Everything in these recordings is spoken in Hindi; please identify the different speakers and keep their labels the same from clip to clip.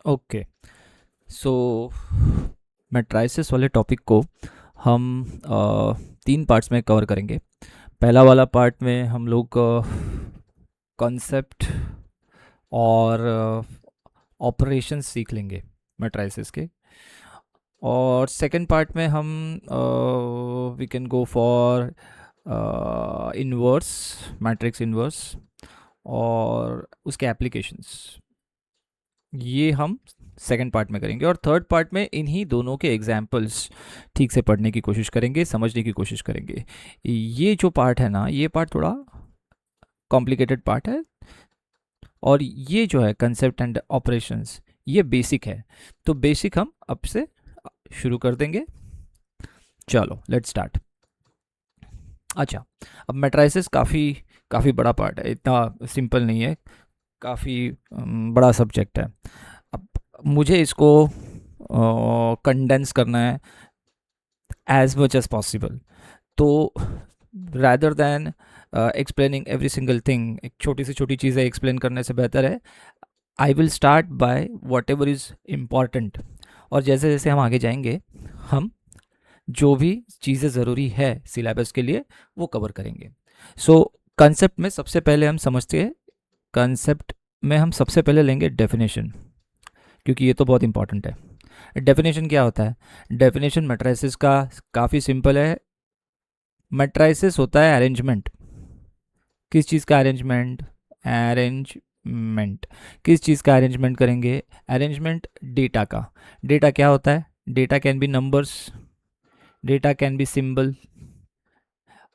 Speaker 1: ओके। सो मैट्राइसिस वाले टॉपिक को हम तीन पार्ट्स में कवर करेंगे। पहला वाला पार्ट में हम लोग कॉन्सेप्ट और ऑपरेशन सीख लेंगे मैट्राइसिस के। और सेकंड पार्ट में हम we can go for inverse, matrix inverse और उसके एप्लीकेशंस। ये हम सेकंड पार्ट में करेंगे और थर्ड पार्ट में इन्हीं दोनों के एग्जाम्पल्स ठीक से पढ़ने की कोशिश करेंगे, समझने की कोशिश करेंगे। ये जो पार्ट है ना, ये पार्ट थोड़ा कॉम्प्लिकेटेड पार्ट है और ये जो है कंसेप्ट एंड ऑपरेशंस, ये बेसिक है। तो बेसिक हम अब से शुरू कर देंगे। चलो लेट्स स्टार्ट। अच्छा, अब मैट्राइसिस काफ़ी बड़ा पार्ट है, इतना सिंपल नहीं है, काफ़ी बड़ा सब्जेक्ट है। अब मुझे इसको कंडेंस करना है एज मच एज पॉसिबल। तो rather than explaining every single thing, एक छोटी से छोटी चीज़ें एक्सप्लेन करने से बेहतर है I will start by what ever is important. और जैसे जैसे हम आगे जाएंगे, हम जो भी चीज़ें ज़रूरी है सिलेबस के लिए वो कवर करेंगे। सो कंसेप्ट में सबसे पहले हम समझते हैं, कंसेप्ट में हम सबसे पहले लेंगे डेफिनेशन, क्योंकि ये तो बहुत इंपॉर्टेंट है। डेफिनेशन क्या होता है? डेफिनेशन मैट्राइसिस का काफ़ी सिंपल है। मैट्राइसिस होता है अरेंजमेंट। किस चीज़ का अरेंजमेंट? अरेंजमेंट। किस चीज़ का अरेंजमेंट करेंगे? अरेंजमेंट डेटा का। डेटा क्या होता है? Data can be numbers, data can be symbol,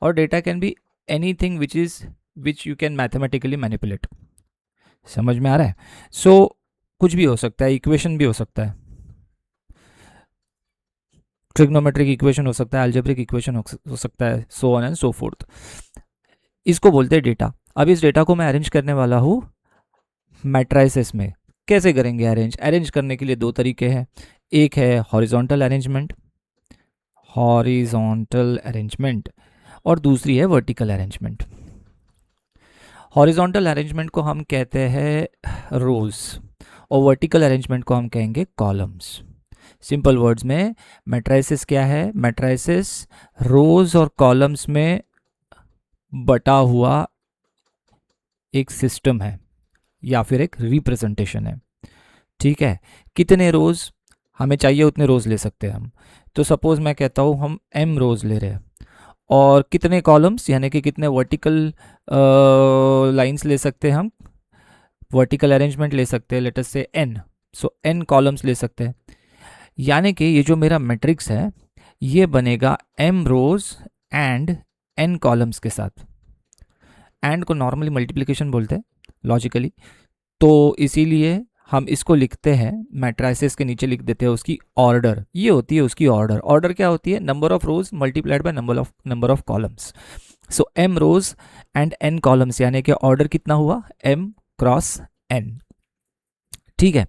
Speaker 1: और data can be anything which you can mathematically manipulate. समझ में आ रहा है? सो कुछ भी हो सकता है, इक्वेशन भी हो सकता है, ट्रिग्नोमेट्रिक इक्वेशन हो सकता है, अलजेब्रिक इक्वेशन हो सकता है, so on and so fourth. इसको बोलते हैं डेटा। अब इस डेटा को मैं अरेंज करने वाला हूँ मैट्राइसिस में। कैसे करेंगे अरेंज? अरेंज करने के लिए दो तरीके हैं। एक है हॉरिजॉन्टल अरेंजमेंट, हॉरिजॉन्टल अरेंजमेंट, और दूसरी है वर्टिकल अरेंजमेंट। हॉरिजॉन्टल अरेंजमेंट को हम कहते हैं रोज और वर्टिकल अरेंजमेंट को हम कहेंगे कॉलम्स। सिंपल वर्ड्स में मैट्राइसिस क्या है? मैट्राइसिस रोज और कॉलम्स में बटा हुआ एक सिस्टम है या फिर एक रिप्रेजेंटेशन है। ठीक है, कितने रोज हमें चाहिए उतने रोज ले सकते हैं हम। तो सपोज मैं कहता हूँ हम m रोज ले रहे हैं, और कितने कॉलम्स यानी कि कितने वर्टिकल लाइंस ले सकते हैं हम? वर्टिकल अरेंजमेंट ले सकते हैं, लेट अस से n। सो n कॉलम्स ले सकते हैं, यानी कि ये जो मेरा मैट्रिक्स है ये बनेगा m rows and n columns के साथ। एंड को नॉर्मली मल्टीप्लिकेशन बोलते हैं लॉजिकली, तो इसीलिए हम इसको लिखते हैं मैट्राइसिस के नीचे लिख देते हैं उसकी ऑर्डर। ये होती है उसकी ऑर्डर। ऑर्डर क्या होती है? Number of rows multiplied by number of columns. So m rows and n columns, यानी कि ऑर्डर कितना हुआ? m cross n। ठीक है,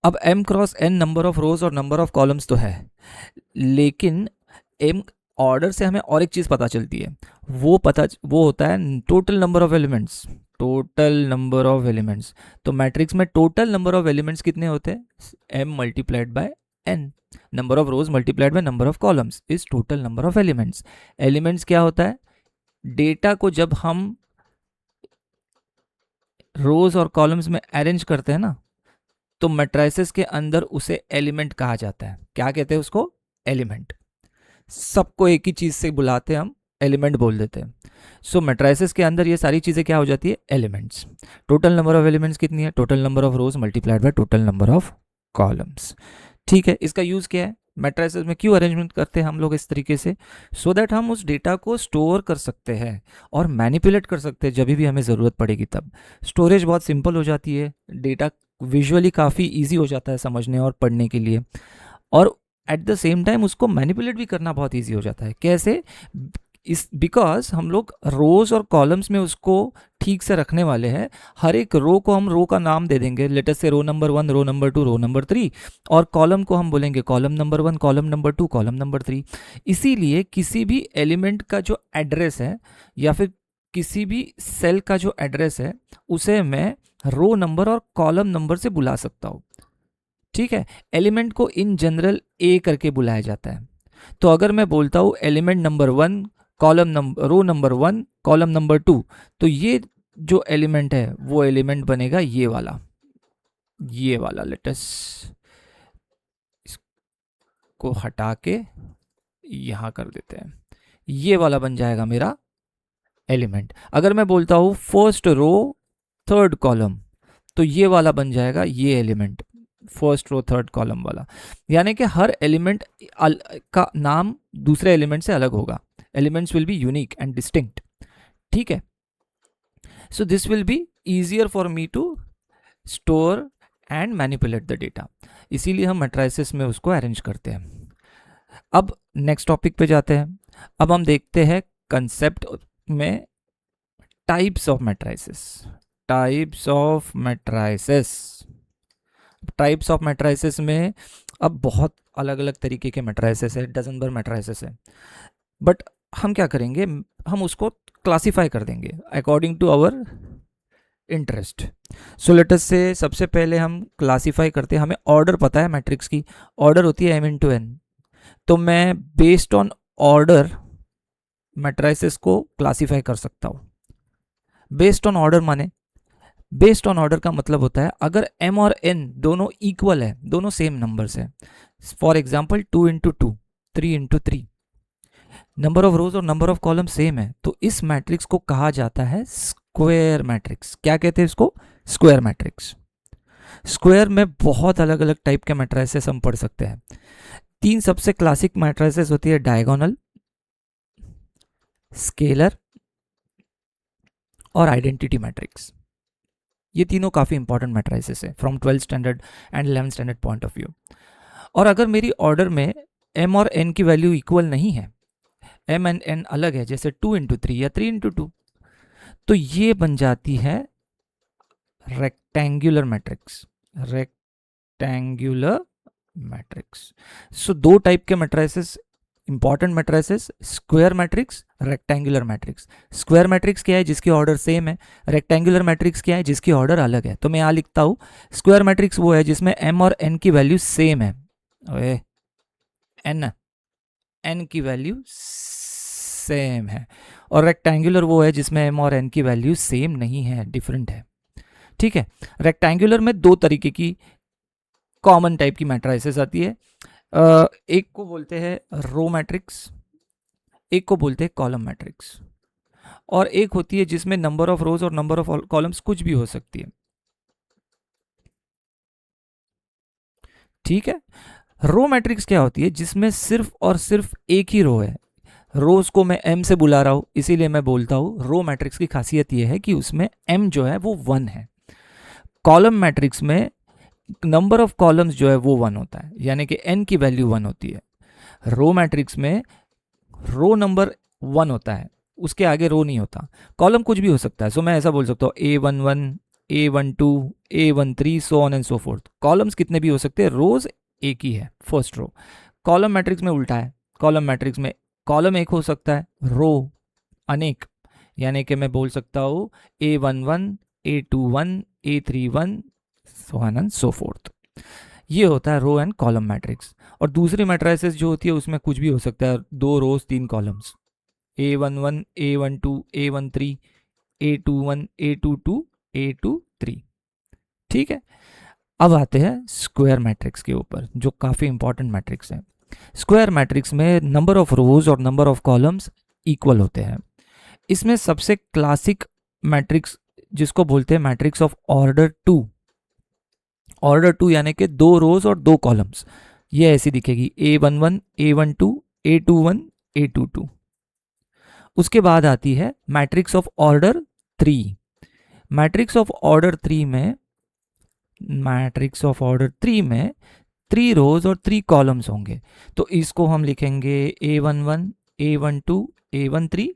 Speaker 1: अब m cross n number of rows और नंबर ऑफ कॉलम्स तो है, लेकिन m ऑर्डर से हमें और एक चीज़ पता चलती है, वो होता है total number of elements. Total number of elements, तो मैट्रिक्स में टोटल नंबर ऑफ एलिमेंट्स कितने होते हैं? m multiplied by n। Number of rows multiplied by number of columns is total number of elements. Elements क्या होता है? डेटा को जब हम रोज और कॉलम्स में अरेंज करते हैं ना, तो मैट्राइसिस के अंदर उसे एलिमेंट कहा जाता है। क्या कहते हैं उसको? एलिमेंट। सबको एक ही चीज से बुलाते हैं हम, एलिमेंट बोल देते हैं। सो मैट्राइसिस के अंदर ये सारी चीजें क्या हो जाती है? Elements. Total number of elements कितनी है? Total number of rows multiplied by total number of columns. ठीक है, इसका यूज क्या है? मैट्राइसिस में क्यों अरेंजमेंट करते हैं हम लोग इस तरीके से? सो दैट हम उस डेटा को स्टोर कर सकते हैं और मैनिपुलेट कर सकते हैं जब भी हमें ज़रूरत पड़ेगी तब। स्टोरेज बहुत सिंपल हो जाती है, डेटा विजुअली काफ़ी ईजी हो जाता है समझने और पढ़ने के लिए, और एट द सेम टाइम उसको मैनिपुलेट भी करना बहुत ईजी हो जाता है। कैसे? इस बिकॉज हम लोग रोज और कॉलम्स में उसको ठीक से रखने वाले हैं। हर एक रो को हम रो का नाम दे देंगे, let us say row number 1, row number 2, row number 3, और कॉलम को हम बोलेंगे column number 1, column number 2, column number 3। इसीलिए किसी भी एलिमेंट का जो एड्रेस है या फिर किसी भी सेल का जो एड्रेस है उसे मैं रो नंबर और कॉलम नंबर से बुला सकता हूँ। ठीक है, एलिमेंट को इन जनरल ए करके बुलाया जाता है। तो अगर मैं बोलता हूँ element number 1 column number row number 1 column number 2, तो ये जो एलिमेंट है वो एलिमेंट बनेगा ये वाला। लेटस इसको हटा के यहां कर देते हैं, ये वाला बन जाएगा मेरा एलिमेंट। अगर मैं बोलता हूं फर्स्ट रो थर्ड कॉलम, तो ये वाला बन जाएगा ये element, first row third column वाला। यानी कि हर एलिमेंट का नाम दूसरे एलिमेंट से अलग होगा। Elements will be unique and distinct. ठीक है, so this will be easier for me to store and manipulate the data, इसीलिए हम मैट्रिसेस में उसको अरेंज करते हैं। अब नेक्स्ट टॉपिक पे जाते हैं। अब हम देखते हैं कंसेप्ट में types of matrices. Types of matrices में अब बहुत अलग अलग तरीके के मैट्रिसेस है, डजन भर मैट्रिसेस है, बट हम क्या करेंगे, हम उसको क्लासीफाई कर देंगे according to our interest. So let us say सबसे पहले हम क्लासीफाई करते हैं, हमें ऑर्डर पता है मैट्रिक्स की, ऑर्डर होती है m×n, तो मैं बेस्ड ऑन ऑर्डर मैट्रिसेस को क्लासीफाई कर सकता हूँ। बेस्ड ऑन ऑर्डर माने, बेस्ड ऑन ऑर्डर का मतलब होता है अगर m और n दोनों इक्वल है, दोनों सेम नंबर्स है, for example 2×2 3×3, number of rows और नंबर ऑफ कॉलम सेम है, तो इस मैट्रिक्स को कहा जाता है स्क्वायर मैट्रिक्स। क्या कहते हैं इसको? Square matrix. स्क्वायर में बहुत अलग अलग टाइप के मैट्रिसेस हम पढ़ सकते हैं। 3 सबसे क्लासिक मैट्रिसेस होती है, डायगोनल, स्केलर और आइडेंटिटी मैट्रिक्स। ये तीनों काफी इंपॉर्टेंट मैट्रिसेस है from 12th standard and 11th standard point of view. और अगर मेरी ऑर्डर में m और n की वैल्यू इक्वल नहीं है, m एंड n अलग है, जैसे 2×3 या 3×2, तो ये बन जाती है rectangular matrix. Rectangular matrix. So 2 type के matrices important matrices, square matrix, rectangular matrix. Square matrix क्या है? जिसकी ऑर्डर सेम है। रेक्टेंगुलर मैट्रिक्स क्या है? जिसकी ऑर्डर अलग है। तो मैं यहां लिखता हूं स्क्वायर मैट्रिक्स वो है जिसमें m और n की वैल्यू सेम है। ओए, n की वैल्यू सेम है। और रेक्टेंगुलर वो है जिसमें m और n की वैल्यू सेम नहीं है, डिफरेंट है। ठीक है, रेक्टेंगुलर में 2 तरीके की कॉमन टाइप की मैट्रिसेस आती है। एक को बोलते हैं रो मैट्रिक्स, एक को बोलते हैं कॉलम मैट्रिक्स, और एक होती है जिसमें नंबर ऑफ रोज और नंबर ऑफ कॉलम्स कुछ भी हो सकती है। ठीक है, रो मैट्रिक्स क्या होती है? जिसमें सिर्फ और सिर्फ एक ही रो है। रोज को मैं m से बुला रहा हूं, इसीलिए मैं बोलता हूं रो मैट्रिक्स की खासियत यह है कि उसमें m जो है वो 1 है। कॉलम मैट्रिक्स में नंबर ऑफ कॉलम्स जो है वो 1 होता है, यानी कि n की वैल्यू 1 होती है। रो मैट्रिक्स में रो नंबर 1 होता है, उसके आगे रो नहीं होता। कॉलम कुछ भी हो सकता है, सो मैं ऐसा बोल सकता हूँ A11, A12, A13, so on and so fourth. Columns कितने भी हो सकते हैं, रोज एक ही है, फर्स्ट रो। कॉलम मैट्रिक्स में उल्टा है, कॉलम मैट्रिक्स में कॉलम एक हो सकता है, रो अनेक। यानी कि मैं बोल सकता हूँ A11, A21, A31, so on and so fourth. ये होता है रो एंड कॉलम मैट्रिक्स। और दूसरी मैट्रिसेस जो होती है उसमें कुछ भी हो सकता है, 2 रोज 3 columns, A11, A12, A13, A21, A22, A23। ठीक है, अब आते हैं स्क्वायर मैट्रिक्स के ऊपर, जो काफ़ी इंपॉर्टेंट मैट्रिक्स है। स्क्वायर मैट्रिक्स में नंबर ऑफ रोज और नंबर ऑफ कॉलम्स इक्वल होते हैं। इसमें सबसे क्लासिक मैट्रिक्स जिसको बोलते हैं मैट्रिक्स ऑफ ऑर्डर 2। ऑर्डर 2 यानी कि 2 रोज और 2 कॉलम्स। ये ऐसी दिखेगी A11, A12, A21, A22। उसके बाद आती है matrix of order 3। Matrix of order 3 में 3 रोज और 3 कॉलम्स होंगे। तो इसको हम लिखेंगे A11, A12, A13,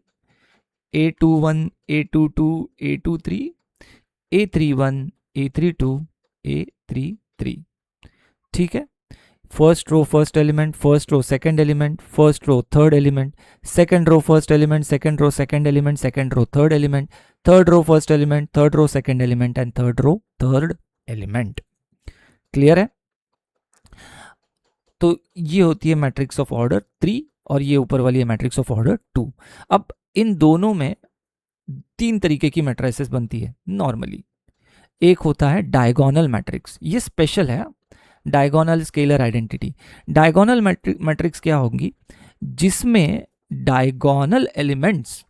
Speaker 1: A21, A22, A23, A31, A32, A33। ठीक है, first row first element, first row second element, first row third element, second row first element, second row second element, second row third element, third row first element, third row second element and third row third element. Clear है? तो ये होती है मैट्रिक्स ऑफ ऑर्डर 3 और ये ऊपर वाली है मैट्रिक्स ऑफ ऑर्डर 2। अब इन दोनों में 3 तरीके की मैट्रिसेस बनती है नॉर्मली। एक होता है डायगोनल मैट्रिक्स, ये स्पेशल है, diagonal scalar identity. Diagonal matrix क्या होगी? जिसमें डायगोनल एलिमेंट्स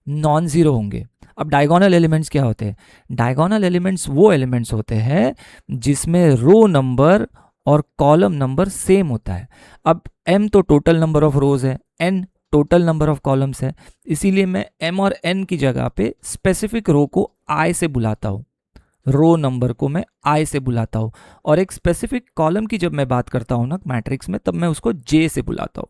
Speaker 1: नॉन जीरो होंगे। अब डायगोनल एलिमेंट्स क्या होते हैं? डायगोनल एलिमेंट्स वो एलिमेंट्स होते हैं जिसमें रो नंबर और कॉलम नंबर सेम होता है। अब m तो टोटल नंबर ऑफ रोज है, n total number of columns है, इसीलिए मैं m और n की जगह पे स्पेसिफिक रो को i से बुलाता हूँ, रो नंबर को मैं i से बुलाता हूँ, और एक स्पेसिफिक कॉलम की जब मैं बात करता हूँ ना मैट्रिक्स में, तब मैं उसको j से बुलाता हूँ।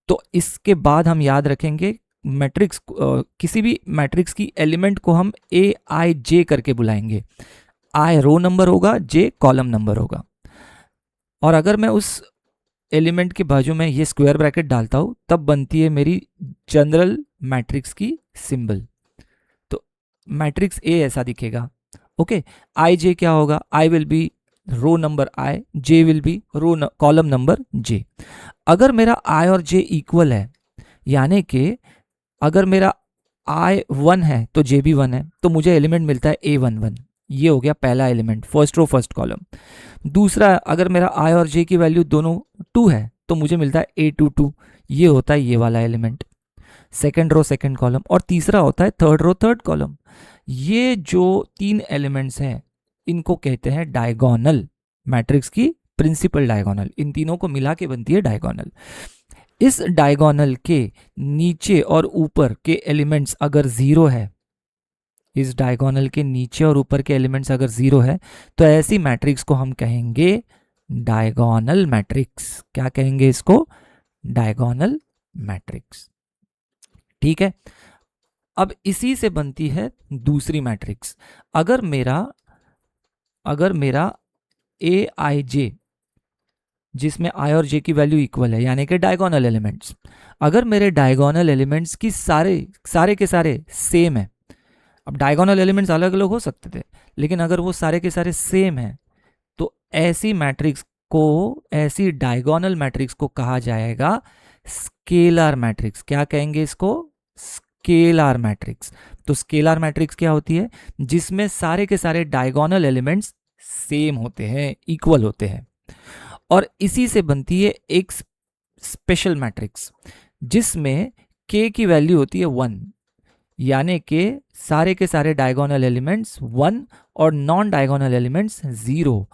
Speaker 1: तो इसके बाद हम याद रखेंगे मैट्रिक्स, किसी भी मैट्रिक्स की एलिमेंट को हम ए आई जे करके बुलाएंगे। आई रो नंबर होगा, जे कॉलम नंबर होगा। और अगर मैं उस एलिमेंट के बाजू में ये स्क्वायर ब्रैकेट डालता हूं, तब बनती है मेरी जनरल मैट्रिक्स की सिंबल। तो मैट्रिक्स ए ऐसा दिखेगा। ओके, आई जे क्या होगा? I will be row number I, J will be row column number J. अगर मेरा आई और जे इक्वल है, यानी कि अगर मेरा आई 1 है तो जे भी 1 है, तो मुझे एलिमेंट मिलता है A11। ये हो गया पहला element, first row first column. दूसरा, अगर मेरा आई और जे की वैल्यू दोनों 2 है तो मुझे मिलता है A22। ये होता है ये वाला element, second row second column. और तीसरा होता है थर्ड रो थर्ड कॉलम। ये जो 3 एलिमेंट्स हैं इनको कहते हैं डायगोनल, मैट्रिक्स की प्रिंसिपल डायगोनल। इन तीनों को मिला के बनती है डायगोनल। इस डायगोनल के नीचे और ऊपर के एलिमेंट्स अगर जीरो है, इस डायगोनल के नीचे और ऊपर के एलिमेंट्स अगर जीरो है, तो ऐसी मैट्रिक्स को हम कहेंगे डायगोनल मैट्रिक्स। क्या कहेंगे इसको? Diagonal matrix. ठीक है। अब इसी से बनती है दूसरी मैट्रिक्स। अगर मेरा ए आई जे, जिसमें आई और जे की वैल्यू इक्वल है, यानी कि डायगोनल एलिमेंट्स, अगर मेरे डायगोनल एलिमेंट्स की सारे के सारे सेम है। अब डायगोनल एलिमेंट्स अलग अलग हो सकते थे, लेकिन अगर वो सारे के सारे सेम है, तो ऐसी मैट्रिक्स को, ऐसी डायगोनल मैट्रिक्स को कहा जाएगा स्केलर मैट्रिक्स। क्या कहेंगे इसको? Scalar matrix. तो स्केलर मैट्रिक्स क्या होती है? जिसमें सारे के सारे डायगोनल एलिमेंट्स सेम होते हैं, इक्वल होते हैं। और इसी से बनती है एक स्पेशल मैट्रिक्स, जिसमें k की वैल्यू होती है 1, यानी कि सारे के सारे डायगोनल एलिमेंट्स 1 और नॉन डायगोनल एलिमेंट्स 0।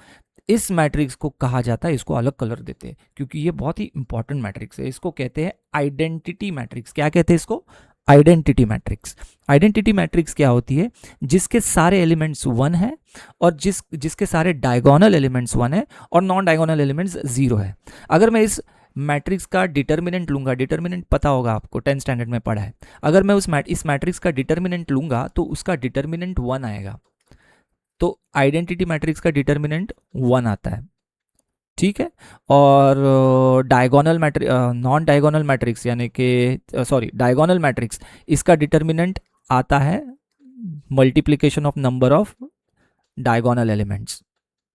Speaker 1: इस मैट्रिक्स को कहा जाता है, इसको अलग कलर देते हैं क्योंकि ये बहुत ही इंपॉर्टेंट मैट्रिक्स है। इसको कहते हैं आइडेंटिटी मैट्रिक्स। क्या कहते हैं इसको? Identity matrix. आइडेंटिटी मैट्रिक्स क्या होती है? जिसके सारे एलिमेंट्स 1 है और जिसके सारे डायगोनल एलिमेंट्स 1 है और नॉन डायगोनल एलिमेंट्स 0 है। अगर मैं इस मैट्रिक्स का डिटर्मिनेंट लूंगा, डिटर्मिनेंट पता होगा आपको, 10th स्टैंडर्ड में पढ़ा है। अगर मैं इस मैट्रिक्स का डिटर्मिनेंट लूंगा तो उसका डिटर्मिनेंट 1 आएगा। तो आइडेंटिटी मैट्रिक्स का डिटर्मिनेंट 1 आता है। ठीक है। और diagonal matrix, non diagonal matrix यानी कि डायगोनल मैट्रिक्स, इसका डिटर्मिनेंट आता है multiplication of number of diagonal elements.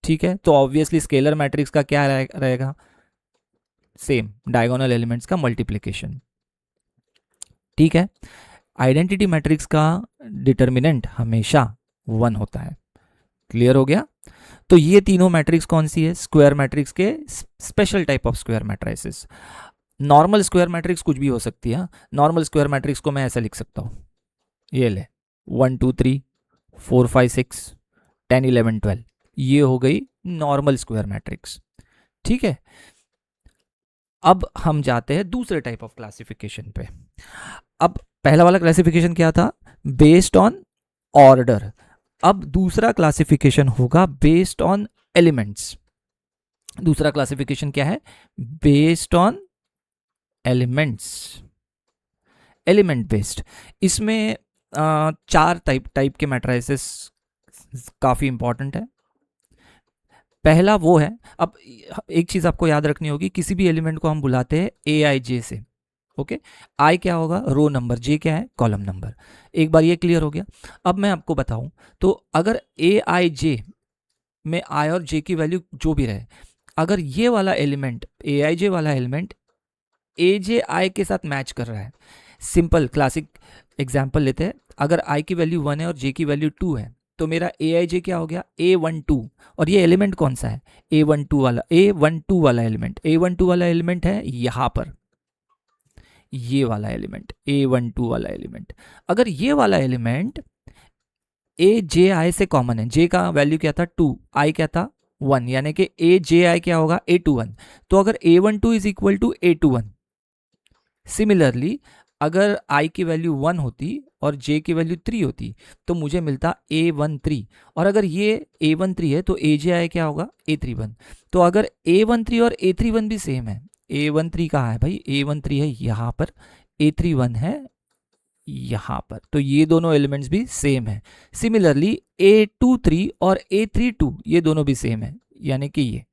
Speaker 1: ठीक है। तो ऑब्वियसली स्केलर मैट्रिक्स का क्या रहेगा? सेम, डायगोनल एलिमेंट्स का मल्टीप्लिकेशन। ठीक है। आइडेंटिटी मैट्रिक्स का डिटर्मिनेंट हमेशा 1 होता है। क्लियर हो गया? तो ये तीनों मैट्रिक्स कौन सी है? स्क्वायर मैट्रिक्स के special type of square matrices. Normal square matrix कुछ भी हो सकती है। नॉर्मल स्क्वायर मैट्रिक्स को मैं ऐसा लिख सकता हूँ, ये ले 1 2 3 4 5 6 10 11 12, ये हो गई नॉर्मल स्क्वायर मैट्रिक्स। ठीक है। अब हम जाते हैं दूसरे टाइप ऑफ क्लासिफिकेशन पे। अब पहला वाला क्लासिफिकेशन क्या था? Based on order. अब दूसरा क्लासिफिकेशन होगा बेस्ड ऑन एलिमेंट्स। दूसरा क्लासिफिकेशन क्या है? Based on elements, element based. इसमें 4 टाइप के मैट्रिसेस काफी इंपॉर्टेंट है। पहला वो है, अब एक चीज आपको याद रखनी होगी, किसी भी एलिमेंट को हम बुलाते हैं ए आई जे से। ओके, आई क्या होगा, रो नंबर, जे क्या है, कॉलम नंबर। एक बार ये क्लियर हो गया। अब मैं आपको बताऊं, तो अगर ए आई जे में आई और जे की वैल्यू जो भी रहे, अगर ये वाला एलिमेंट, ए आई जे वाला एलिमेंट ए जे आई के साथ मैच कर रहा है, सिंपल क्लासिक एग्जाम्पल लेते हैं, अगर आई की वैल्यू 1 है और जे की वैल्यू 2 है, तो मेरा ए आई जे क्या हो गया, A12। और ये एलिमेंट कौन सा है, A12 वाला एलिमेंट, A12 वाला एलिमेंट है यहां पर, ये वाला एलिमेंट, A12 वाला एलिमेंट। अगर ये वाला एलिमेंट ए जे आई से कॉमन है, जे का वैल्यू क्या था 2, आई क्या था 1, यानी कि ए जे आई क्या होगा A21। तो अगर A12 is equal to A21, similarly अगर i की वैल्यू 1 होती और j की वैल्यू 3 होती, तो मुझे मिलता A13। और अगर ये A13 है तो AJI क्या होगा, A31। तो अगर A13 और A31 भी सेम है, A13 कहाँ है भाई, A13 है यहाँ पर, A31 है यहाँ पर, तो ये दोनों एलिमेंट्स भी सेम है। सिमिलरली A23 और A32 ये दोनों भी सेम है, यानी कि ये,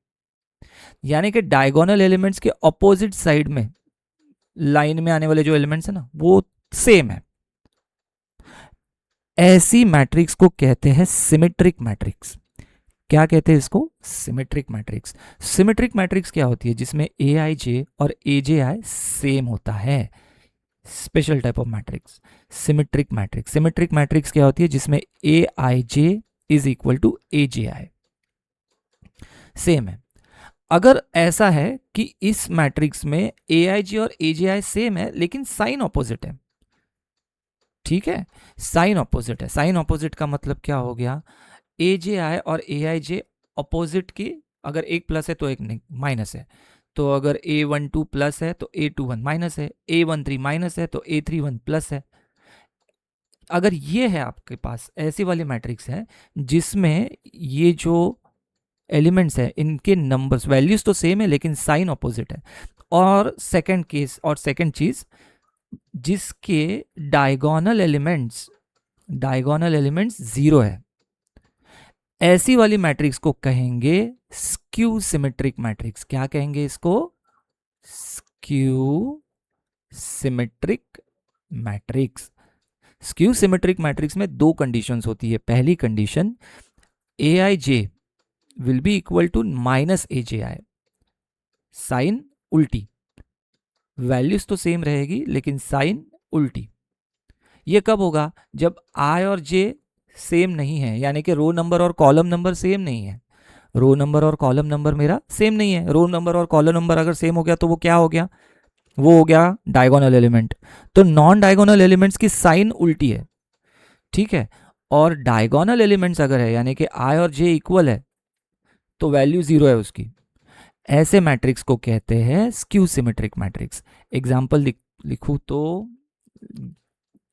Speaker 1: यानी कि डायगोनल एलिमेंट्स के ऑपोजिट साइड में लाइन में आने वाले जो एलिमेंट्स है ना, वो सेम है। ऐसी मैट्रिक्स को कहते हैं सिमेट्रिक मैट्रिक्स। क्या कहते हैं इसको, सिमेट्रिक मैट्रिक्स। सिमेट्रिक मैट्रिक्स क्या होती है, जिसमें ए आई जे और ए जे आई सेम होता है, special type of matrix, symmetric matrix. Symmetric matrix क्या होती है, जिसमें A I J is equal to A J I same है। अगर ऐसा है कि इस मैट्रिक्स में ए आई जे और ए जे आई सेम है लेकिन साइन ऑपोजिट है, ठीक है, साइन ऑपोजिट है, साइन ऑपोजिट का मतलब क्या हो गया, ए जे आई और ए आई जे ऑपोजिट की, अगर एक प्लस है तो एक माइनस है, तो अगर A12 प्लस है तो A21 माइनस है, A13 माइनस है तो A31 प्लस है। अगर ये है आपके पास ऐसी वाली मैट्रिक्स है जिसमें ये जो एलिमेंट्स है इनके नंबर्स वैल्यूज तो सेम है लेकिन साइन ऑपोजिट है, और सेकंड केस और सेकंड चीज, जिसके डायगोनल एलिमेंट्स जीरो है, ऐसी वाली मैट्रिक्स को कहेंगे स्क्यू सिमेट्रिक मैट्रिक्स। क्या कहेंगे इसको, skew symmetric matrix. Skew symmetric matrix में दो कंडीशंस होती है। पहली condition, A I J will be equal to minus A J I, sign उल्टी, वैल्यूज तो सेम रहेगी लेकिन साइन उल्टी। ये कब होगा, जब आई और जे सेम नहीं है, यानी कि रो नंबर और कॉलम नंबर सेम नहीं है। रो नंबर और कॉलम नंबर मेरा सेम नहीं है, रो नंबर और कॉलम नंबर अगर सेम हो गया तो वो क्या हो गया, वो हो गया डायगोनल एलिमेंट। तो नॉन डायगोनल एलिमेंट्स की साइन उल्टी है, ठीक है, और डायगोनल एलिमेंट्स अगर है यानी कि आई और जे इक्वल है तो वैल्यू जीरो है उसकी। ऐसे मैट्रिक्स को कहते हैं स्क्यू सिमेट्रिक मैट्रिक्स। एग्जाम्पल लिखूं तो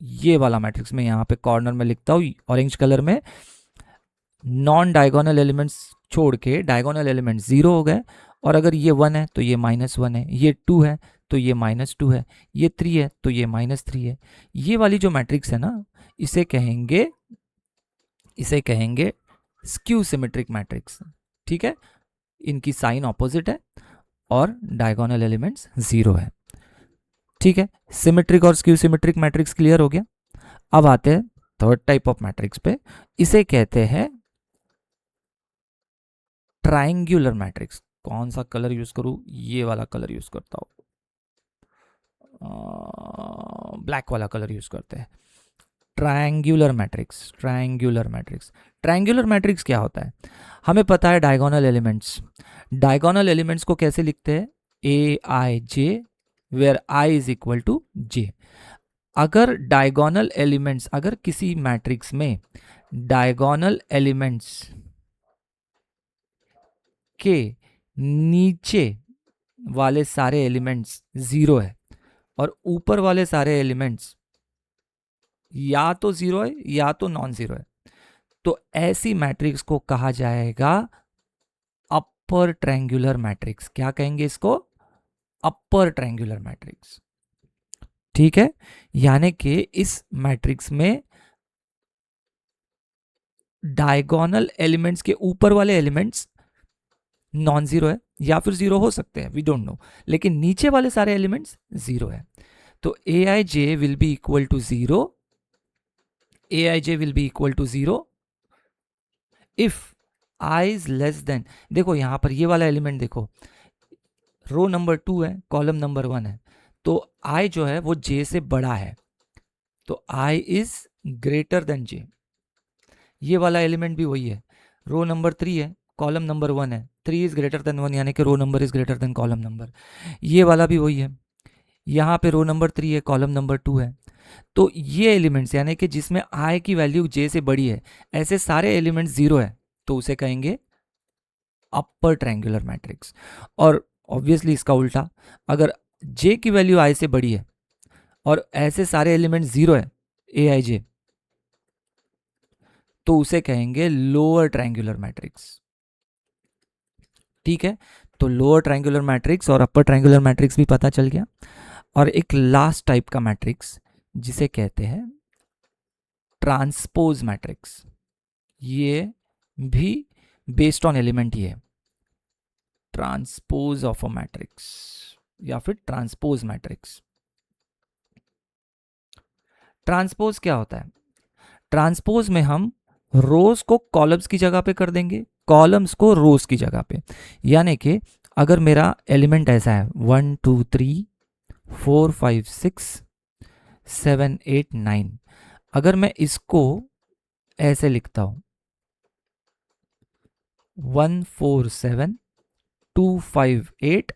Speaker 1: ये वाला मैट्रिक्स में यहाँ पे कॉर्नर में लिखता हूँ ऑरेंज कलर में, नॉन डायगोनल एलिमेंट्स छोड़ के डायगोनल एलिमेंट्स जीरो हो गए, और अगर ये 1 है तो ये -1 है, ये 2 है तो ये -2 है, ये 3 है तो ये -3 है। ये वाली जो मैट्रिक्स है ना, इसे कहेंगे स्क्यू सिमेट्रिक मैट्रिक्स, ठीक है, इनकी साइन ऑपोजिट है और डायगोनल एलिमेंट्स जीरो है, ठीक है। सिमेट्रिक और स्क्यू सिमेट्रिक मैट्रिक्स क्लियर हो गया। अब आते हैं थर्ड टाइप ऑफ मैट्रिक्स पे, इसे कहते हैं ट्राइंगुलर मैट्रिक्स। कौन सा कलर यूज करूं, ये वाला कलर यूज करता हूं, ब्लैक वाला कलर यूज करते हैं। Triangular matrix, triangular matrix, triangular matrix क्या होता है, हमें पता है डायगोनल एलिमेंट्स। डायगोनल एलिमेंट्स को कैसे लिखते हैं, A I J where I is equal to J. अगर डायगोनल एलिमेंट्स, अगर किसी मैट्रिक्स में डायगोनल एलिमेंट्स के नीचे वाले सारे एलिमेंट्स जीरो है और ऊपर वाले सारे एलिमेंट्स या तो जीरो है या तो नॉन जीरो है, तो ऐसी मैट्रिक्स को कहा जाएगा अपर ट्रायंगुलर मैट्रिक्स। क्या कहेंगे इसको, अपर ट्रायंगुलर मैट्रिक्स, ठीक है। यानी कि इस मैट्रिक्स में डायगोनल एलिमेंट्स के ऊपर वाले एलिमेंट्स नॉन जीरो है या फिर जीरो हो सकते हैं, वी डोंट नो, लेकिन नीचे वाले सारे एलिमेंट्स जीरो है। तो A I J will be equal to zero, A I J will be equal to zero if I is less than, देखो यहां पर ये वाला एलिमेंट देखो, रो नंबर 2 है, कॉलम नंबर 1 है, तो आई जो है वो जे से बड़ा है, तो आई इज ग्रेटर देन जे। ये वाला एलिमेंट भी वही है, रो नंबर 3 है, कॉलम नंबर 1 है, 3 इज ग्रेटर देन 1, यानी कि row number is greater than column number. ये वाला भी वही है, यहाँ पे रो नंबर 3 है, कॉलम नंबर 2 है। तो ये एलिमेंट्स यानी कि जिसमें आई की वैल्यू जे से बड़ी है, ऐसे सारे एलिमेंट्स जीरो है, तो उसे कहेंगे अपर ट्रायंगुलर मैट्रिक्स। और ऑब्वियसली इसका उल्टा, अगर जे की वैल्यू आई से बड़ी है और ऐसे सारे एलिमेंट जीरो है, ए आई जे, तो उसे कहेंगे लोअर ट्रायंगुलर मैट्रिक्स। ठीक है, तो लोअर ट्रायंगुलर मैट्रिक्स और अपर ट्रायंगुलर मैट्रिक्स भी पता चल गया। और एक लास्ट टाइप का मैट्रिक्स जिसे कहते हैं ट्रांसपोज मैट्रिक्स, ये भी बेस्ड ऑन एलिमेंट ही है, ट्रांसपोज ऑफ अ मैट्रिक्स या फिर ट्रांसपोज मैट्रिक्स। ट्रांसपोज क्या होता है? ट्रांसपोज में हम रोज को कॉलम्स की जगह पे कर देंगे, कॉलम्स को रोज की जगह पे। यानी कि अगर मेरा एलिमेंट ऐसा है 1 2 3 4 5 6 7 8 9, अगर मैं इसको ऐसे लिखता हूं 1 4 7 2 5 8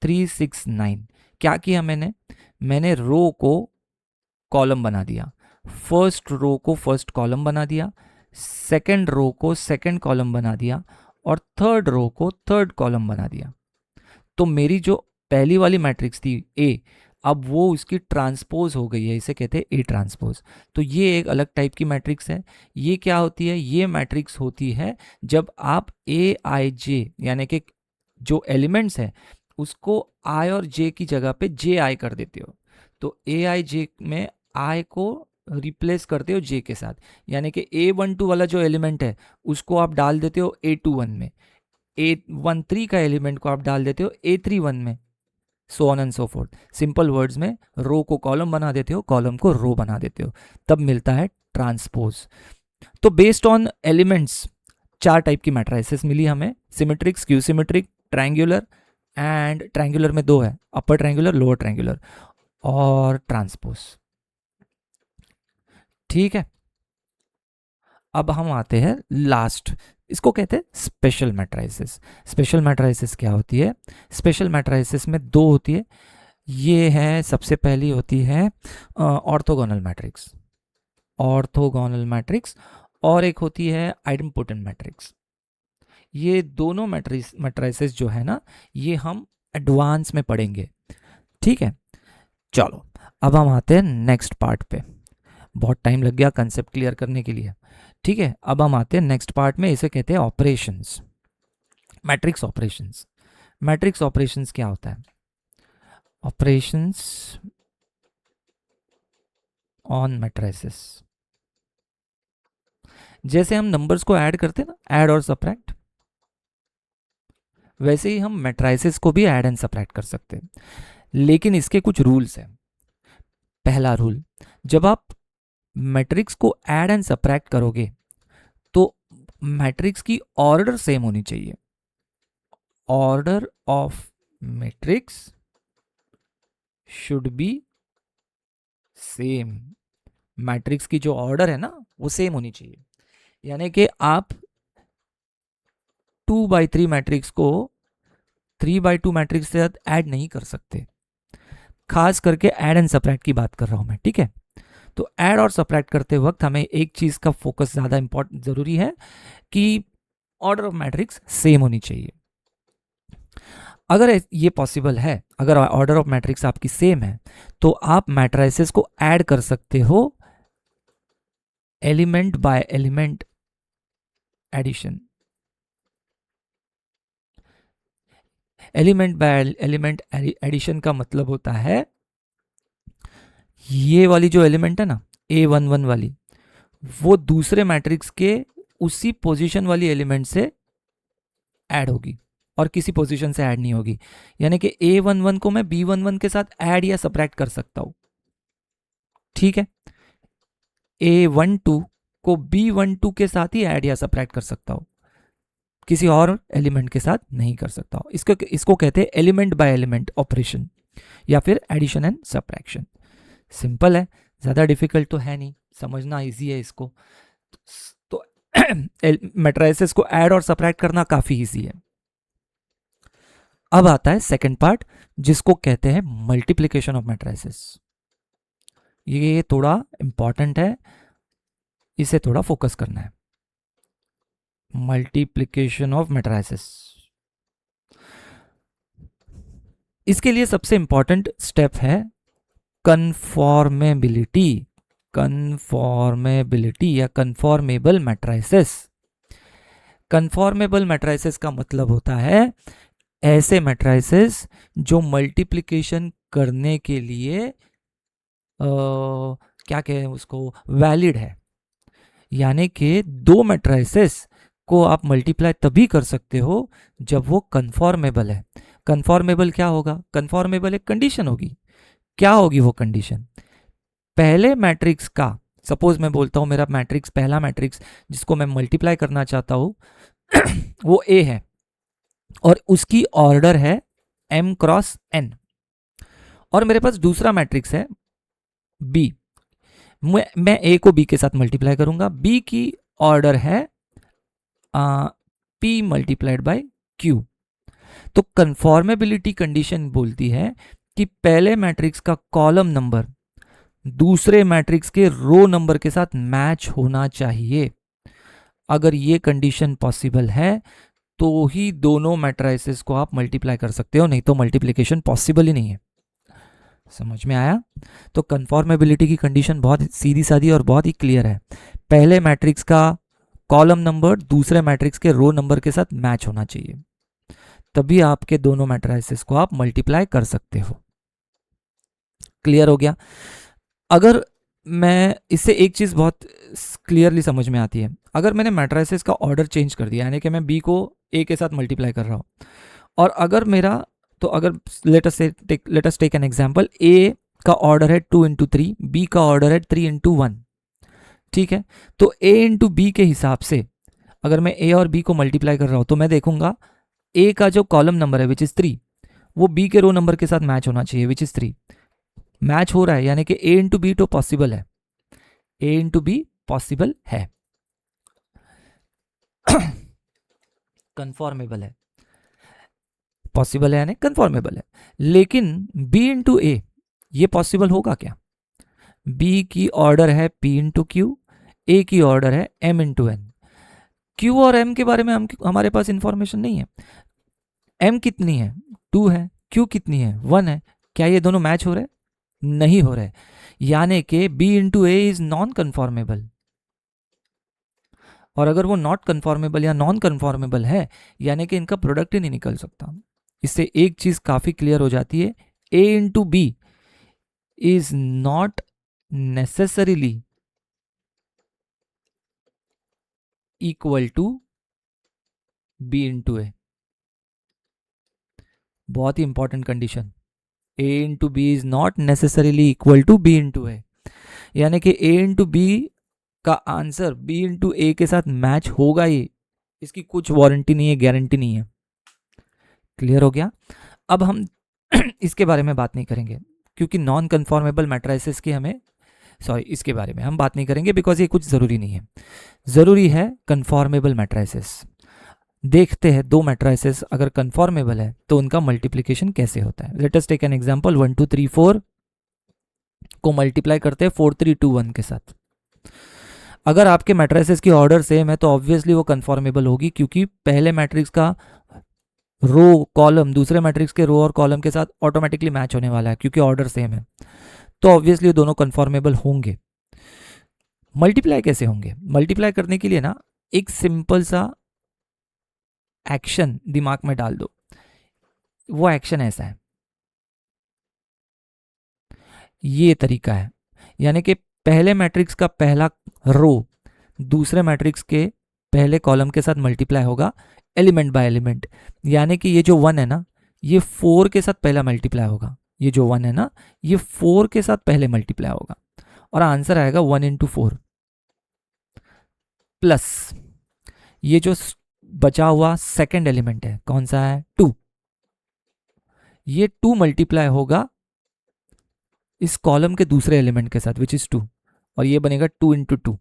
Speaker 1: 3 6 9, क्या किया मैंने रो को कॉलम बना दिया, फर्स्ट रो को फर्स्ट कॉलम बना दिया, सेकंड रो को सेकंड कॉलम बना दिया और थर्ड रो को थर्ड कॉलम बना दिया। तो मेरी जो पहली वाली मैट्रिक्स थी ए, अब वो उसकी ट्रांसपोज हो गई है, इसे कहते हैं ए ट्रांसपोज। तो ये एक अलग टाइप की मैट्रिक्स है। ये क्या होती है? ये मैट्रिक्स होती है जब आप ए आई जे यानी कि जो एलिमेंट्स है उसको आई और जे की जगह पे जे आई कर देते हो। तो ए आई जे में आई को रिप्लेस करते हो जे के साथ, यानी कि A12 वाला जो एलिमेंट है उसको आप डाल देते हो A21 में, A13 का एलिमेंट को आप डाल देते हो A31 में, so on and so fourth. Simple words में रो को कॉलम बना देते हो, कॉलम को रो बना देते हो, तब मिलता है ट्रांसपोज। तो बेस्ड ऑन एलिमेंट्स 4 टाइप की मैट्रिसेस मिली हमें, symmetric, skew symmetric, triangular, and triangular में 2 है, अपर ट्रायंगुलर, लोअर ट्रायंगुलर, और ट्रांसपोज। ठीक है, अब हम आते हैं लास्ट, इसको कहते हैं स्पेशल मैट्रिसेस। स्पेशल मैट्रिसेस क्या होती है? स्पेशल मैट्रिसेस में 2 होती है, ये है, सबसे पहली होती है ऑर्थोगोनल मैट्रिक्स, ऑर्थोगोनल मैट्रिक्स, और एक होती है आइडेम्पोटेंट मैट्रिक्स। ये दोनों मैट्रिसेस जो है ना, ये हम एडवांस में पढ़ेंगे। ठीक है, चलो अब हम आते हैं नेक्स्ट पार्ट पे, बहुत टाइम लग गया कंसेप्ट क्लियर करने के लिए। ठीक है, अब हम आते हैं नेक्स्ट पार्ट में, इसे कहते हैं operations, matrix operations. Matrix operations क्या होता है? ऑपरेशंस ऑन मैट्रिसेस, जैसे हम नंबर्स को ऐड करते हैं ना, ऐड और सबट्रैक्ट, वैसे ही हम मैट्रिसेस को भी ऐड एंड सबट्रैक्ट कर सकते हैं, लेकिन इसके कुछ रूल्स हैं। पहला रूल, जब आप मैट्रिक्स को ऐड एंड सबट्रैक्ट करोगे तो मैट्रिक्स की ऑर्डर सेम होनी चाहिए। Order of matrix should be same, matrix की जो ऑर्डर है ना वो सेम होनी चाहिए। यानी कि आप 2/3 मैट्रिक्स को 3/2 मैट्रिक्स के साथ ऐड नहीं कर सकते, खास करके ऐड एंड सबट्रैक्ट की बात कर रहा हूं मैं। ठीक है, तो ऐड और सबट्रैक्ट करते वक्त हमें एक चीज का फोकस ज्यादा इंपॉर्टेंट जरूरी है कि ऑर्डर ऑफ मैट्रिक्स सेम होनी चाहिए। अगर ये पॉसिबल है, अगर ऑर्डर ऑफ मैट्रिक्स आपकी सेम है, तो आप मैट्रिसेस को ऐड कर सकते हो element by element addition. Element by element addition का मतलब होता है ये वाली जो एलिमेंट है ना A11 वाली, वो दूसरे मैट्रिक्स के उसी पोजीशन वाली एलिमेंट से ऐड होगी और किसी पोजीशन से ऐड नहीं होगी। यानी कि A11 को मैं B11 के साथ ऐड या सबट्रैक्ट कर सकता हूं, ठीक है। A12 को B12 के साथ ही ऐड या सबट्रैक्ट कर सकता हूं, किसी और एलिमेंट के साथ नहीं कर सकता हूं। इसको कहते हैं एलिमेंट बाय एलिमेंट ऑपरेशन या फिर एडिशन एंड सबट्रैक्शन। सिंपल है, ज़्यादा डिफिकल्ट तो है नहीं, समझना इजी है इसको। तो मैट्रिसेस को ऐड और सबट्रैक्ट करना काफ़ी इजी है। अब आता है सेकंड पार्ट, जिसको कहते हैं मल्टीप्लिकेशन ऑफ मैट्रिसेस। ये थोड़ा इंपॉर्टेंट है, इसे थोड़ा फोकस करना है। मल्टीप्लिकेशन ऑफ मैट्रिसेस, इसके लिए सबसे इंपॉर्टेंट स्टेप है कन्फॉर्मेबिलिटी। कन्फॉर्मेबिलिटी या कन्फॉर्मेबल मैट्रिसेस। कन्फॉर्मेबल मैट्रिसेस का मतलब होता है ऐसे मैट्रिसेस जो मल्टीप्लिकेशन करने के लिए क्या कहें उसको, वैलिड है। यानी कि दो मैट्रिसेस को आप मल्टीप्लाई तभी कर सकते हो जब वो कन्फॉर्मेबल है। कन्फॉर्मेबल क्या होगा? कन्फॉर्मेबल एक कंडीशन होगी। क्या होगी वो कंडीशन? पहले मैट्रिक्स का, सपोज मैं बोलता हूं मेरा मैट्रिक्स, पहला मैट्रिक्स जिसको मैं मल्टीप्लाई करना चाहता हूं वो A है और उसकी ऑर्डर है m क्रॉस n, और मेरे पास दूसरा मैट्रिक्स है B। मैं A को B के साथ मल्टीप्लाई करूंगा, B की ऑर्डर है P मल्टीप्लाइड बाय Q। तो कन्फॉर्मेबिलिटी कंडीशन बोलती है कि पहले मैट्रिक्स का कॉलम नंबर दूसरे मैट्रिक्स के रो नंबर के साथ मैच होना चाहिए। अगर ये कंडीशन पॉसिबल है तो ही दोनों मैट्रिसेस को आप मल्टीप्लाई कर सकते हो, नहीं तो मल्टीप्लिकेशन पॉसिबल ही नहीं है। समझ में आया? तो कन्फॉर्मेबिलिटी की कंडीशन बहुत सीधी सादी और बहुत ही क्लियर है। पहले मैट्रिक्स का कॉलम नंबर दूसरे मैट्रिक्स के रो नंबर के साथ मैच होना चाहिए, तभी आपके दोनों मैट्रिसेस को आप मल्टीप्लाई कर सकते हो। क्लियर हो गया? अगर मैं इससे एक चीज़ बहुत क्लियरली समझ में आती है, अगर मैंने मैट्रिसेस का ऑर्डर चेंज कर दिया, यानी कि मैं B को A के साथ मल्टीप्लाई कर रहा हूँ, और अगर मेरा, तो अगर let us take an example, A का ऑर्डर है 2 इंटू 3, B का ऑर्डर है 3 इंटू 1, ठीक है। तो A इंटू B के हिसाब से अगर मैं A और B को मल्टीप्लाई कर रहा हूँ तो मैं देखूंगा A का जो कॉलम नंबर है विच इज़ 3, वो B के रो नंबर के साथ मैच होना चाहिए विच इज़ 3। मैच हो रहा है, यानी कि A इंटू बी तो पॉसिबल है, A इंटू बी पॉसिबल है, कंफॉर्मेबल है, पॉसिबल है यानी कंफॉर्मेबल है। लेकिन B इंटू ए ये पॉसिबल होगा क्या? B की ऑर्डर है P इंटू क्यू, A की ऑर्डर है M इंटू एन। Q और M के बारे में हमारे पास इंफॉर्मेशन नहीं है। M कितनी है? 2 है। Q कितनी है? 1 है। क्या ये दोनों मैच हो रहे? नहीं हो रहे, यानी कि B into A is non conformable. और अगर वो नॉट कन्फॉर्मेबल या नॉन कन्फॉर्मेबल है, यानी कि इनका प्रोडक्ट ही नहीं निकल सकता। इससे एक चीज काफी क्लियर हो जाती है, A into B is not necessarily equal to B into A. बहुत ही important condition, A into B is not necessarily equal to B into A, यानी कि A इंटू बी का आंसर B इंटू ए के साथ मैच होगा ही, इसकी कुछ वारंटी नहीं है, गारंटी नहीं है। क्लियर हो गया? अब हम इसके बारे में बात नहीं करेंगे क्योंकि नॉन कन्फॉर्मेबल मैट्रिसेस की हमें, सॉरी, इसके बारे में हम बात नहीं करेंगे बिकॉज ये कुछ ज़रूरी नहीं है। ज़रूरी है कन्फॉर्मेबल मैट्रिसेस। देखते हैं दो मैट्रिसेस अगर कन्फॉर्मेबल है तो उनका मल्टीप्लिकेशन कैसे होता है। Let us take an example, 1 2 3 4 को मल्टीप्लाई करते हैं 4 3 2 1 के साथ। अगर आपके मैट्रिसेस की ऑर्डर सेम है तो ऑब्वियसली वो कन्फॉर्मेबल होगी, क्योंकि पहले मैट्रिक्स का रो कॉलम दूसरे मैट्रिक्स के रो और कॉलम के साथ ऑटोमेटिकली मैच होने वाला है क्योंकि ऑर्डर सेम है, तो ऑब्वियसली दोनों कन्फॉर्मेबल होंगे। मल्टीप्लाई कैसे होंगे? मल्टीप्लाई करने के लिए ना एक सिंपल सा एक्शन दिमाग में डाल दो। वो एक्शन ऐसा है, ये तरीका है, यानी कि पहले मैट्रिक्स का पहला रो दूसरे मैट्रिक्स के पहले कॉलम के साथ मल्टीप्लाई होगा एलिमेंट बाय एलिमेंट, यानी कि ये जो 1 है ना, ये 4 के साथ पहला मल्टीप्लाई होगा। ये जो 1 है ना, ये 4 के साथ पहले मल्टीप्लाई होगा और आंसर आएगा 1 इंटू 4 प्लस ये जो बचा हुआ सेकंड एलिमेंट है, कौन सा है, 2। ये 2 मल्टीप्लाई होगा इस कॉलम के दूसरे एलिमेंट के साथ विच इज 2, और ये बनेगा 2 इंटू 2,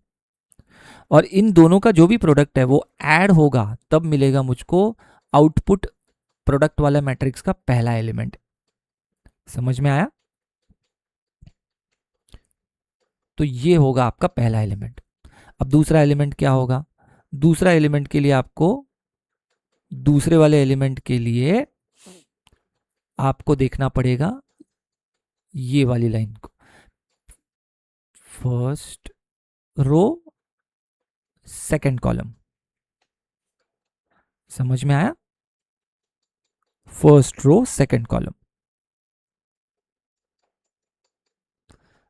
Speaker 1: और इन दोनों का जो भी प्रोडक्ट है वो ऐड होगा, तब मिलेगा मुझको आउटपुट प्रोडक्ट वाला मैट्रिक्स का पहला एलिमेंट। समझ में आया? तो ये होगा आपका पहला एलिमेंट। अब दूसरा एलिमेंट क्या होगा? दूसरा एलिमेंट के लिए आपको, दूसरे वाले एलिमेंट के लिए आपको देखना पड़ेगा ये वाली लाइन को, फर्स्ट रो सेकंड कॉलम। समझ में आया? First row second column.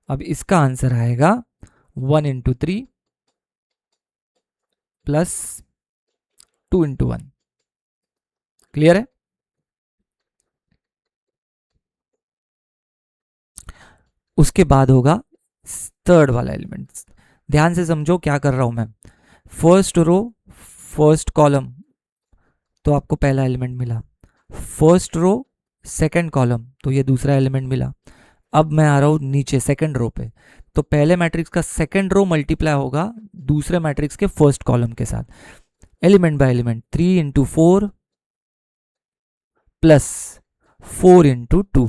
Speaker 1: अब इसका आंसर आएगा 1 इंटू 3 प्लस 2 इंटू 1। क्लियर है? उसके बाद होगा थर्ड वाला एलिमेंट। ध्यान से समझो क्या कर रहा हूं मैं। फर्स्ट रो फर्स्ट कॉलम, तो आपको पहला एलिमेंट मिला। फर्स्ट रो सेकंड कॉलम, तो ये दूसरा एलिमेंट मिला। अब मैं आ रहा हूं नीचे सेकंड रो पे, तो पहले मैट्रिक्स का सेकंड रो मल्टीप्लाई होगा दूसरे मैट्रिक्स के फर्स्ट कॉलम के साथ, element by element, 3 into 4 plus 4 into 2,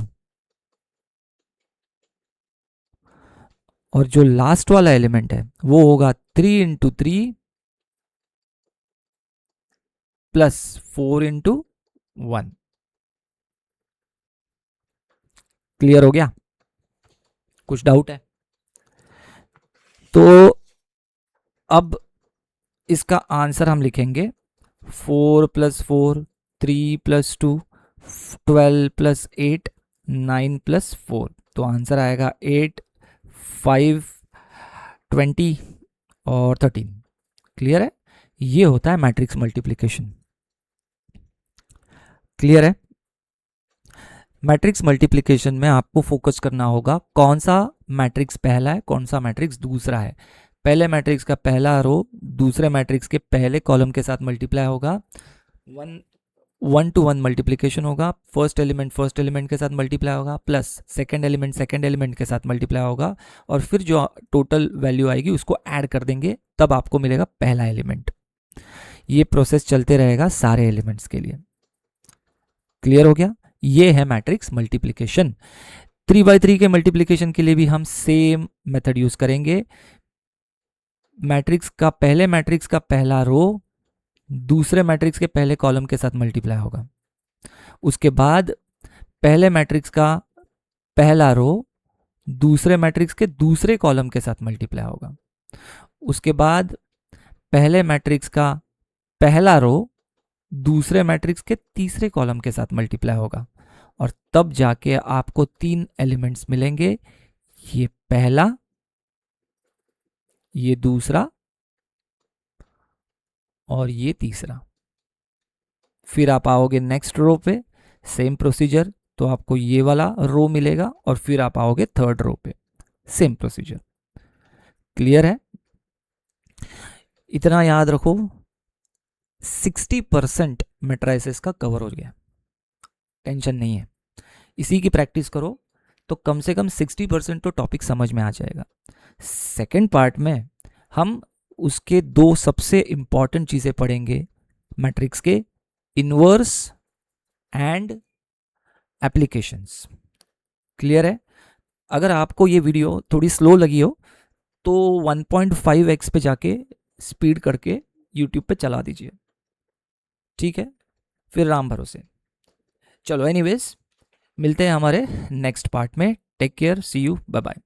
Speaker 1: और जो लास्ट वाला एलिमेंट है वो होगा 3 इंटू 3 प्लस 4 इंटू 1। क्लियर हो गया? कुछ डाउट है? तो अब इसका आंसर हम लिखेंगे 4 प्लस 4, 3 प्लस 2, 12 प्लस 8, 9 प्लस 4। तो आंसर आएगा 8, 5, 20 और 13। क्लियर है? ये होता है मैट्रिक्स मल्टीप्लिकेशन। क्लियर है? मैट्रिक्स मल्टीप्लिकेशन में आपको फोकस करना होगा कौन सा मैट्रिक्स पहला है, कौन सा मैट्रिक्स दूसरा है। पहले मैट्रिक्स का पहला रो दूसरे मैट्रिक्स के पहले कॉलम के साथ मल्टीप्लाई होगा, 1 to 1 मल्टीप्लिकेशन होगा। फर्स्ट एलिमेंट के साथ मल्टीप्लाई होगा, प्लस सेकंड एलिमेंट के साथ मल्टीप्लाई होगा, और फिर जो टोटल वैल्यू आएगी उसको ऐड कर देंगे, तब आपको मिलेगा पहला एलिमेंट। ये प्रोसेस चलते रहेगा सारे एलिमेंट्स के लिए। क्लियर हो गया? ये है मैट्रिक्स मल्टीप्लिकेशन। 3x3 के मल्टीप्लिकेशन के लिए भी हम सेम मेथड यूज करेंगे। पहले मैट्रिक्स का पहला रो दूसरे मैट्रिक्स के पहले कॉलम के साथ मल्टीप्लाई होगा। उसके बाद पहले मैट्रिक्स का पहला रो दूसरे मैट्रिक्स के दूसरे कॉलम के साथ मल्टीप्लाई होगा। उसके बाद पहले मैट्रिक्स का पहला रो दूसरे मैट्रिक्स के तीसरे कॉलम के साथ मल्टीप्लाई होगा, और तब जाके आपको 3 एलिमेंट्स मिलेंगे, ये पहला, ये दूसरा और ये तीसरा। फिर आप आओगे नेक्स्ट रो पे, सेम प्रोसीजर, तो आपको ये वाला रो मिलेगा, और फिर आप आओगे थर्ड रो पे, सेम प्रोसीजर। क्लियर है? इतना याद रखो, 60% मैट्रिसेस का कवर हो गया, टेंशन नहीं है। इसी की प्रैक्टिस करो तो कम से कम 60% तो टॉपिक समझ में आ जाएगा। सेकेंड पार्ट में हम उसके 2 सबसे इंपॉर्टेंट चीजें पढ़ेंगे, मैट्रिक्स के इनवर्स एंड एप्लीकेशंस। क्लियर है? अगर आपको ये वीडियो थोड़ी स्लो लगी हो तो 1.5x पे जाके स्पीड करके यूट्यूब पे चला दीजिए, ठीक है? फिर राम भरोसे। चलो एनीवेज, मिलते हैं हमारे नेक्स्ट पार्ट में। Take care, see you, bye bye.